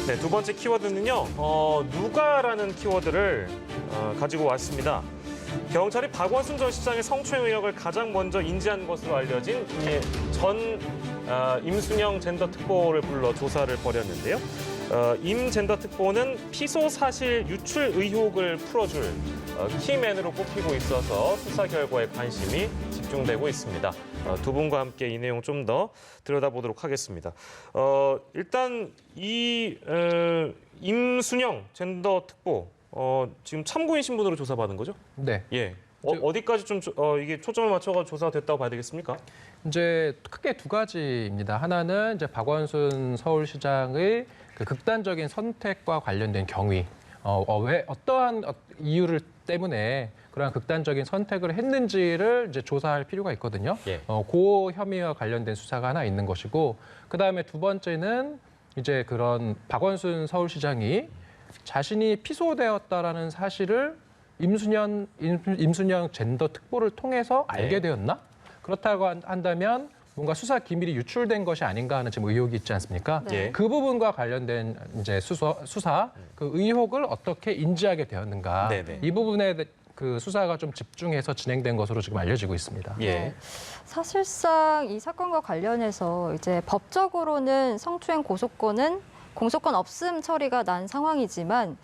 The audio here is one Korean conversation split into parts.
네, 두 번째 키워드는요, 누가라는 키워드를 가지고 왔습니다. 경찰이 박원순 전 시장의 성추행 의혹을 가장 먼저 인지한 것으로 알려진 임순영 젠더 특보를 불러 조사를 벌였는데요. 임 젠더 특보는 피소 사실 유출 의혹을 풀어줄 키맨으로 꼽히고 있어서 수사 결과에 관심이 집중되고 있습니다. 두 분과 함께 이 내용 좀 더 들여다보도록 하겠습니다. 일단 이 임순영 젠더 특보 지금 참고인 신분으로 조사받은 거죠? 네. 예. 어디까지 좀 이게 초점을 맞춰서 조사가 됐다고 봐야 되겠습니까? 이제 크게 두 가지입니다. 하나는 이제 박원순 서울시장의 그 극단적인 선택과 관련된 경위. 왜 어떠한 이유를 때문에 그러한 극단적인 선택을 했는지를 이제 조사할 필요가 있거든요. 예. 그 혐의와 관련된 수사가 하나 있는 것이고, 그 다음에 두 번째는 이제 그런 박원순 서울시장이 자신이 피소되었다라는 사실을 임순영 젠더 특보를 통해서 알게 되었나? 그렇다고 한다면 뭔가 수사 기밀이 유출된 것이 아닌가 하는 지금 의혹이 있지 않습니까? 네. 그 부분과 관련된 이제 수사 그 의혹을 어떻게 인지하게 되었는가? 네네. 이 부분에 그 수사가 좀 집중해서 진행된 것으로 지금 알려지고 있습니다. 예. 네. 사실상 이 사건과 관련해서 이제 법적으로는 성추행 공소권 없음 처리가 난 상황이지만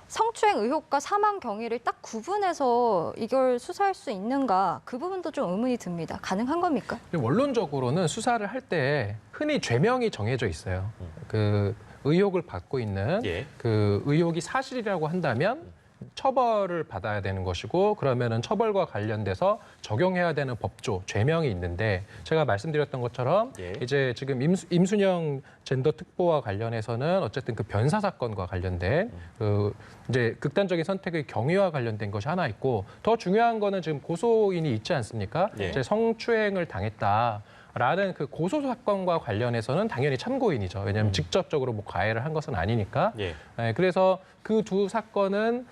성추행 의혹과 사망 경위를 딱 구분해서 이걸 수사할 수 있는가 그 부분도 좀 의문이 듭니다. 가능한 겁니까? 원론적으로는 수사를 할 때 흔히 죄명이 정해져 있어요. 그 의혹을 받고 있는 예. 그 의혹이 사실이라고 한다면 처벌을 받아야 되는 것이고, 그러면은 처벌과 관련돼서 적용해야 되는 법조, 죄명이 있는데, 제가 말씀드렸던 것처럼 예. 이제 지금 임순영 젠더 특보와 관련해서는 어쨌든 그 변사 사건과 관련된 그 이제 극단적인 선택의 경위와 관련된 것이 하나 있고, 더 중요한 거는 지금 고소인이 있지 않습니까? 예. 이제 성추행을 당했다. 라는 그 고소 사건과 관련해서는 당연히 참고인이죠. 왜냐하면 직접적으로 뭐 가해를 한 것은 아니니까. 예. 네, 그래서 그 두 사건은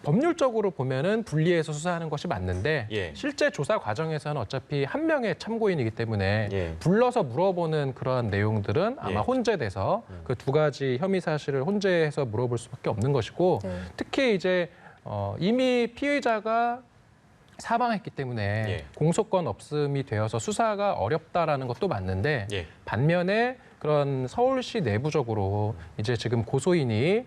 법률적으로 보면은 분리해서 수사하는 것이 맞는데, 예. 실제 조사 과정에서는 어차피 한 명의 참고인이기 때문에 예. 불러서 물어보는 그러한 내용들은 아마 예. 혼재돼서 그 두 가지 혐의 사실을 혼재해서 물어볼 수밖에 없는 것이고, 네. 특히 이제 이미 피의자가 사망했기 때문에 예. 공소권 없음이 되어서 수사가 어렵다라는 것도 맞는데, 예. 반면에 그런 서울시 내부적으로 이제 지금 고소인이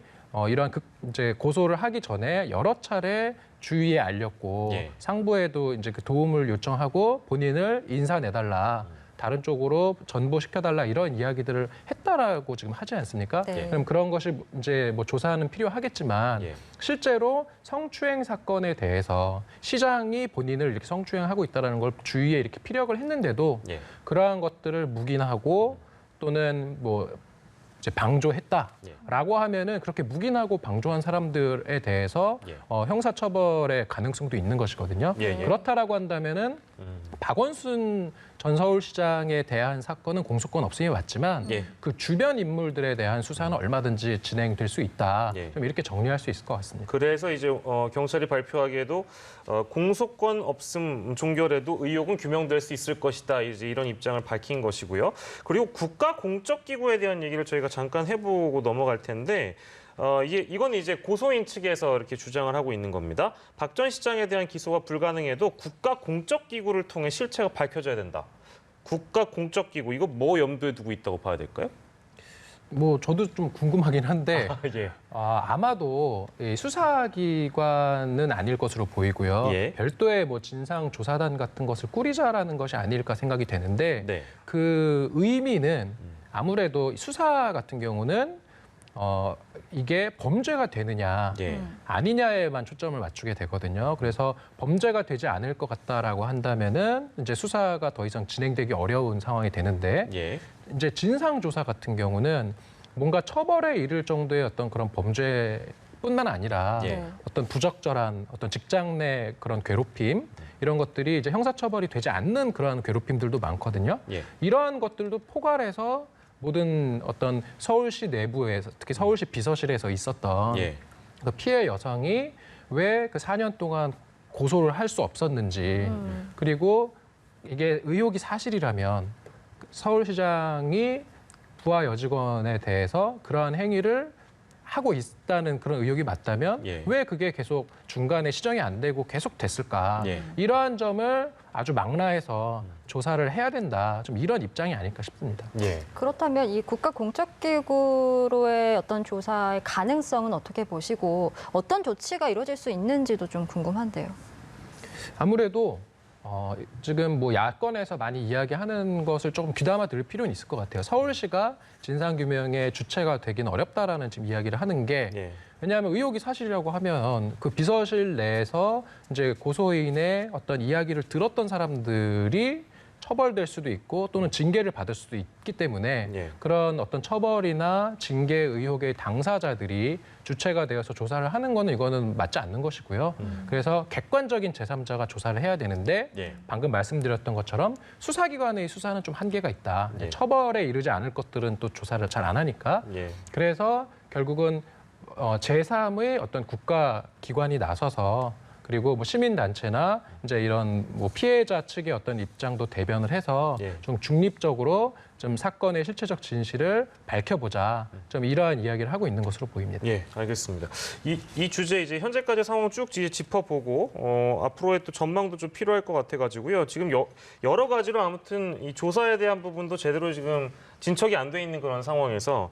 이러한 이제 고소를 하기 전에 여러 차례 주위에 알렸고, 예. 상부에도 이제 그 도움을 요청하고 본인을 인사내달라, 다른 쪽으로 전보시켜달라, 이런 이야기들을 했다라고 지금 하지 않습니까? 네. 그럼 그런 것이 이제 뭐 조사는 필요하겠지만, 예. 실제로 성추행 사건에 대해서 시장이 본인을 이렇게 성추행하고 있다는 걸 주위에 이렇게 피력을 했는데도 예. 그러한 것들을 묵인하고 또는 뭐 이제 방조했다라고 하면은 그렇게 묵인하고 방조한 사람들에 대해서 예. 형사처벌의 가능성도 있는 것이거든요. 예, 예. 그렇다라고 한다면은 박원순 전 서울시장에 대한 사건은 공소권 없음이 맞지만, 예. 그 주변 인물들에 대한 수사는 얼마든지 진행될 수 있다. 예. 좀 이렇게 정리할 수 있을 것 같습니다. 그래서 이제 경찰이 발표하기에도 공소권 없음 종결에도 의혹은 규명될 수 있을 것이다. 이제 이런 입장을 밝힌 것이고요. 그리고 국가 공적 기구에 대한 얘기를 저희가 잠깐 해보고 넘어갈 텐데, 이건 이제 고소인 측에서 이렇게 주장을 하고 있는 겁니다. 박 전 시장에 대한 기소가 불가능해도 국가 공적 기구를 통해 실체가 밝혀져야 된다. 국가 공적 기구, 이거 뭐 염두에 두고 있다고 봐야 될까요? 뭐 저도 좀 궁금하긴 한데, 예. 아마도 이 수사기관은 아닐 것으로 보이고요. 예. 별도의 뭐 진상조사단 같은 것을 꾸리자라는 것이 아닐까 생각이 되는데, 네. 그 의미는 아무래도 수사 같은 경우는 이게 범죄가 되느냐 예. 아니냐에만 초점을 맞추게 되거든요. 그래서 범죄가 되지 않을 것 같다라고 한다면은 이제 수사가 더 이상 진행되기 어려운 상황이 되는데, 예. 이제 진상조사 같은 경우는 뭔가 처벌에 이를 정도의 어떤 그런 범죄뿐만 아니라 예. 어떤 부적절한 어떤 직장 내 그런 괴롭힘, 이런 것들이 이제 형사처벌이 되지 않는 그러한 괴롭힘들도 많거든요. 예. 이러한 것들도 포괄해서 모든 어떤 서울시 내부에서, 특히 서울시 비서실에서 있었던 예. 그 피해 여성이 왜 그 4년 동안 고소를 할 수 없었는지, 그리고 이게 의혹이 사실이라면 서울시장이 부하 여직원에 대해서 그러한 행위를 하고 있다는 그런 의혹이 맞다면 예. 왜 그게 계속 중간에 시정이 안 되고 계속 됐을까? 예. 이러한 점을 아주 망라해서 조사를 해야 된다. 좀 이런 입장이 아닐까 싶습니다. 예. 그렇다면 이 국가공적기구로의 어떤 조사의 가능성은 어떻게 보시고 어떤 조치가 이루어질 수 있는지도 좀 궁금한데요. 아무래도 지금 뭐 야권에서 많이 이야기하는 것을 조금 귀담아 들을 필요는 있을 것 같아요. 서울시가 진상규명의 주체가 되기는 어렵다라는 지금 이야기를 하는 게 예. 왜냐하면 의혹이 사실이라고 하면 그 비서실 내에서 이제 고소인의 어떤 이야기를 들었던 사람들이 처벌될 수도 있고 또는 징계를 받을 수도 있기 때문에 예. 그런 어떤 처벌이나 징계 의혹의 당사자들이 주체가 되어서 조사를 하는 거는 이거는 맞지 않는 것이고요. 그래서 객관적인 제3자가 조사를 해야 되는데 예. 방금 말씀드렸던 것처럼 수사기관의 수사는 좀 한계가 있다. 예. 처벌에 이르지 않을 것들은 또 조사를 잘 안 하니까. 예. 그래서 결국은 제3의 어떤 국가기관이 나서서 그리고 뭐 시민단체나 이제 이런 뭐 피해자 측의 어떤 입장도 대변을 해서 예. 좀 중립적으로 좀 사건의 실체적 진실을 밝혀보자. 좀 이러한 이야기를 하고 있는 것으로 보입니다. 예, 알겠습니다. 이 주제 이제 현재까지 상황 쭉 짚어보고 앞으로의 또 전망도 좀 필요할 것 같아가지고요. 지금 여러 가지로 아무튼 이 조사에 대한 부분도 제대로 지금 진척이 안 돼 있는 그런 상황에서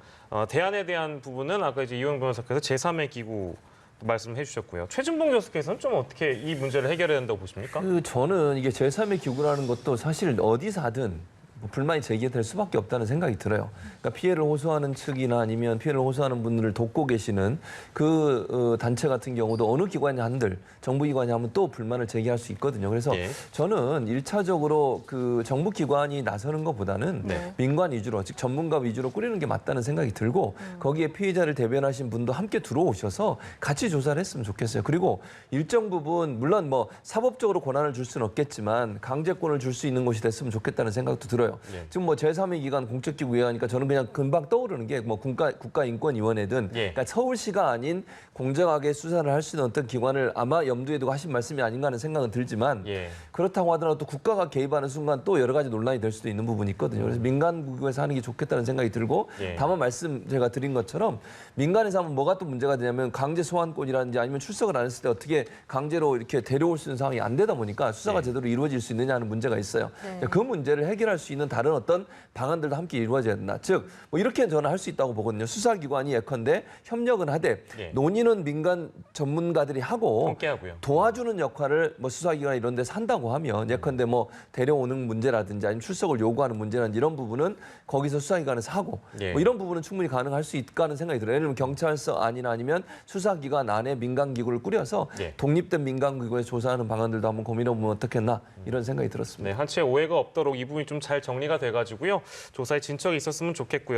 대안에 대한 부분은 아까 이제 이용 변호사께서 제3의 기구 말씀해 주셨고요. 최준봉 교수께서는 좀 어떻게 이 문제를 해결해야 된다고 보십니까? 저는 이게 제3의 기구라는 것도 사실 어디서 하든 뭐 불만이 제기될 수밖에 없다는 생각이 들어요. 그러니까 피해를 호소하는 측이나 아니면 피해를 호소하는 분들을 돕고 계시는 그 단체 같은 경우도 어느 기관이 한들 정부기관이 하면 또 불만을 제기할 수 있거든요. 그래서 예. 저는 1차적으로 그 정부기관이 나서는 것보다는 네. 민관 위주로, 즉 전문가 위주로 꾸리는 게 맞다는 생각이 들고 거기에 피해자를 대변하신 분도 함께 들어오셔서 같이 조사를 했으면 좋겠어요. 그리고 일정 부분 물론 뭐 사법적으로 권한을 줄 수는 없겠지만 강제권을 줄 수 있는 곳이 됐으면 좋겠다는 생각도 들어요. 예. 지금 뭐 제3의 기관 공적기구 얘기하니까 저는 그냥 금방 떠오르는 게 뭐 국가인권위원회든 예. 그러니까 서울시가 아닌 공정하게 수사를 할 수 있는 어떤 기관을 아마 염두에 두고 하신 말씀이 아닌가 하는 생각은 들지만 예. 그렇다고 하더라도 또 국가가 개입하는 순간 또 여러 가지 논란이 될 수도 있는 부분이 있거든요. 그래서 민간 기구에서 하는 게 좋겠다는 생각이 들고 예. 다만 말씀 제가 드린 것처럼 민간에서 하면 뭐가 또 문제가 되냐면 강제 소환권이라든지 아니면 출석을 안 했을 때 어떻게 강제로 이렇게 데려올 수 있는 상황이 안 되다 보니까 수사가 예. 제대로 이루어질 수 있느냐 하는 문제가 있어요. 네. 그 문제를 해결할 수 있는 다른 어떤 방안들도 함께 이루어져야 된다. 즉, 뭐 이렇게 저는 할 수 있다고 보거든요. 수사기관이 예컨대 협력은 하되 예. 논의는 민간 전문가들이 하고 함께 하고요. 도와주는 역할을 뭐 수사기관 이런 데서 한다고 하면 예컨대 뭐 데려오는 문제라든지 아니면 출석을 요구하는 문제라든지 이런 부분은 거기서 수사기관에서 하고 예. 뭐 이런 부분은 충분히 가능할 수 있다 하는 생각이 들어요. 예를 들면 경찰서 안이나 아니면 수사기관 안에 민간기구를 꾸려서 예. 독립된 민간기구에서 조사하는 방안들도 한번 고민해보면 어떻겠나 이런 생각이 들었습니다. 네, 한치의 오해가 없도록 이 부분이 좀 잘 정리가 돼가지고요. 조사에 진척이 있었으면 좋겠고요.